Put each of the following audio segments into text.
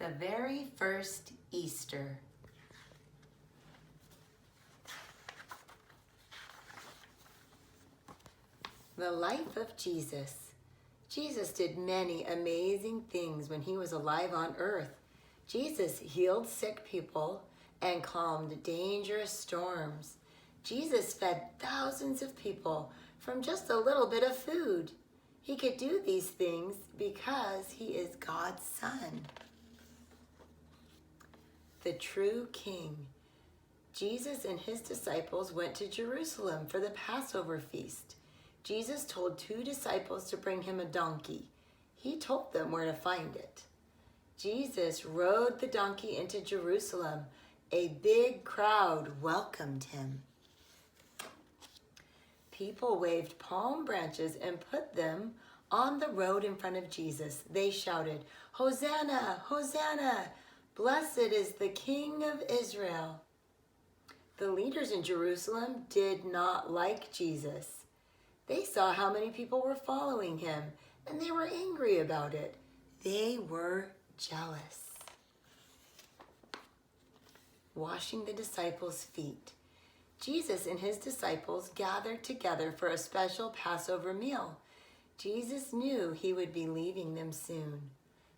The very first Easter. The life of Jesus. Jesus did many amazing things when he was alive on earth. Jesus healed sick people and calmed dangerous storms. Jesus fed thousands of people from just a little bit of food. He could do these things because he is God's Son. The true King. Jesus and his disciples went to Jerusalem for the Passover feast. Jesus told 2 disciples to bring him a donkey. He told them where to find it. Jesus rode the donkey into Jerusalem. A big crowd welcomed him. People waved palm branches and put them on the road in front of Jesus. They shouted, "Hosanna, Hosanna! Blessed is the King of Israel." The leaders in Jerusalem did not like Jesus. They saw how many people were following him, and they were angry about it. They were jealous. Washing the disciples' feet. Jesus and his disciples gathered together for a special Passover meal. Jesus knew he would be leaving them soon.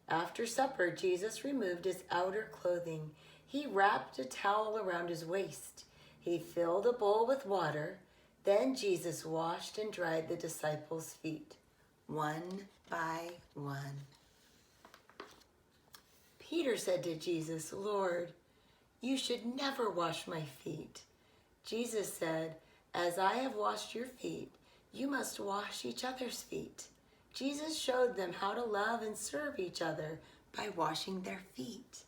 After supper, Jesus removed his outer clothing. He wrapped a towel around his waist. He filled a bowl with water. Then Jesus washed and dried the disciples' feet, one by one. Peter said to Jesus, "Lord, you should never wash my feet." Jesus said, "As I have washed your feet, you must wash each other's feet." Jesus showed them how to love and serve each other by washing their feet.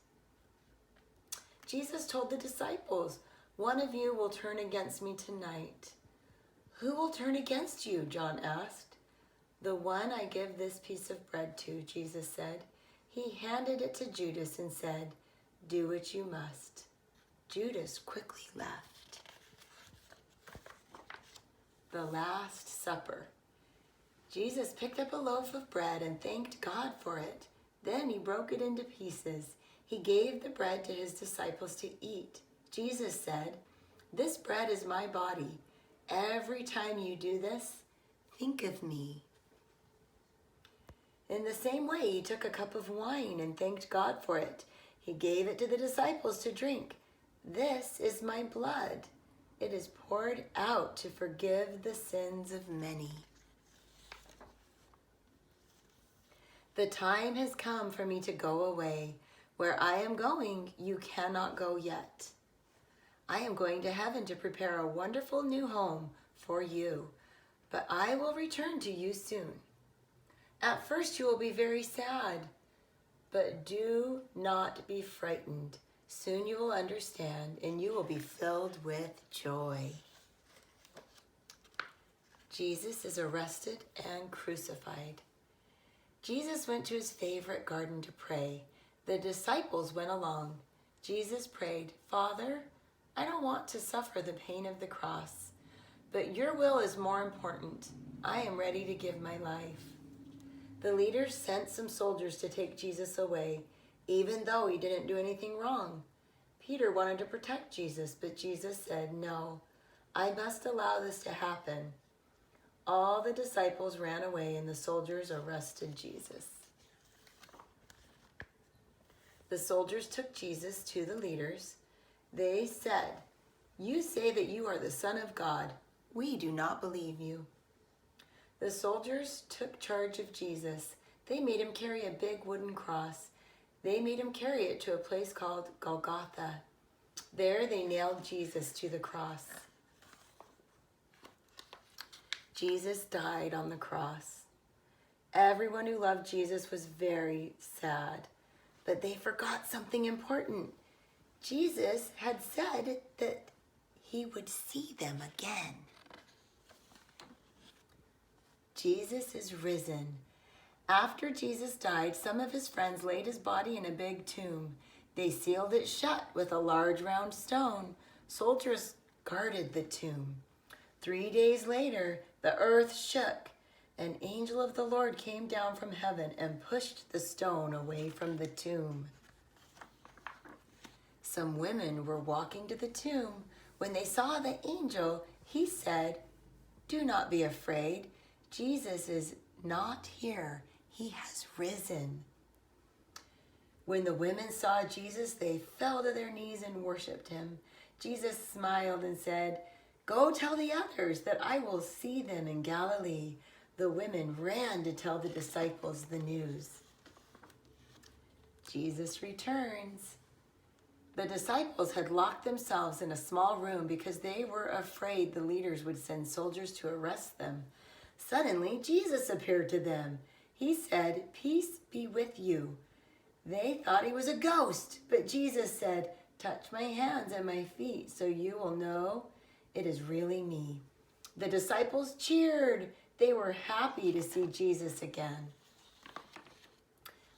Jesus told the disciples, "One of you will turn against me tonight." "Who will turn against you?" John asked. "The one I give this piece of bread to," Jesus said. He handed it to Judas and said, "Do what you must." Judas quickly left. The Last Supper. Jesus picked up a loaf of bread and thanked God for it. Then he broke it into pieces. He gave the bread to his disciples to eat. Jesus said, "This bread is my body. Every time you do this, think of me." In the same way, he took a cup of wine and thanked God for it. He gave it to the disciples to drink. "This is my blood. It is poured out to forgive the sins of many." The time has come for me to go away. Where I am going, you cannot go yet. I am going to heaven to prepare a wonderful new home for you, but I will return to you soon. At first you will be very sad, but do not be frightened. Soon you will understand and you will be filled with joy. Jesus is arrested and crucified. Jesus went to his favorite garden to pray. The disciples went along. Jesus prayed, "Father, I don't want to suffer the pain of the cross, but your will is more important. I am ready to give my life." The leaders sent some soldiers to take Jesus away, even though he didn't do anything wrong. Peter wanted to protect Jesus, but Jesus said, "No, I must allow this to happen." All the disciples ran away and the soldiers arrested Jesus. The soldiers took Jesus to the leaders. They said, "You say that you are the Son of God. We do not believe you." The soldiers took charge of Jesus. They made him carry a big wooden cross. They made him carry it to a place called Golgotha. There they nailed Jesus to the cross. Jesus died on the cross. Everyone who loved Jesus was very sad, but they forgot something important. Jesus had said that he would see them again. Jesus is risen. After Jesus died, some of his friends laid his body in a big tomb. They sealed it shut with a large round stone. Soldiers guarded the tomb. 3 days later, the earth shook. An angel of the Lord came down from heaven and pushed the stone away from the tomb. Some women were walking to the tomb. When they saw the angel, he said, "Do not be afraid. Jesus is not here. He has risen." When the women saw Jesus, they fell to their knees and worshiped him. Jesus smiled and said, "Go tell the others that I will see them in Galilee." The women ran to tell the disciples the news. Jesus returns. The disciples had locked themselves in a small room because they were afraid the leaders would send soldiers to arrest them. Suddenly, Jesus appeared to them. He said, "Peace be with you." They thought he was a ghost, but Jesus said, "Touch my hands and my feet so you will know it is really me." The disciples cheered. They were happy to see Jesus again.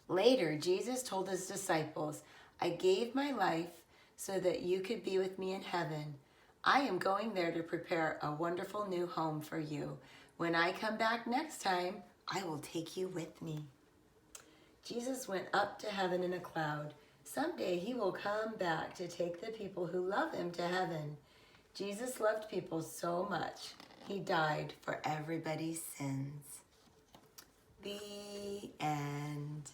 Later, Jesus told his disciples, "I gave my life so that you could be with me in heaven. I am going there to prepare a wonderful new home for you. When I come back next time, I will take you with me." Jesus went up to heaven in a cloud. Someday he will come back to take the people who love him to heaven. Jesus loved people so much, he died for everybody's sins. The end.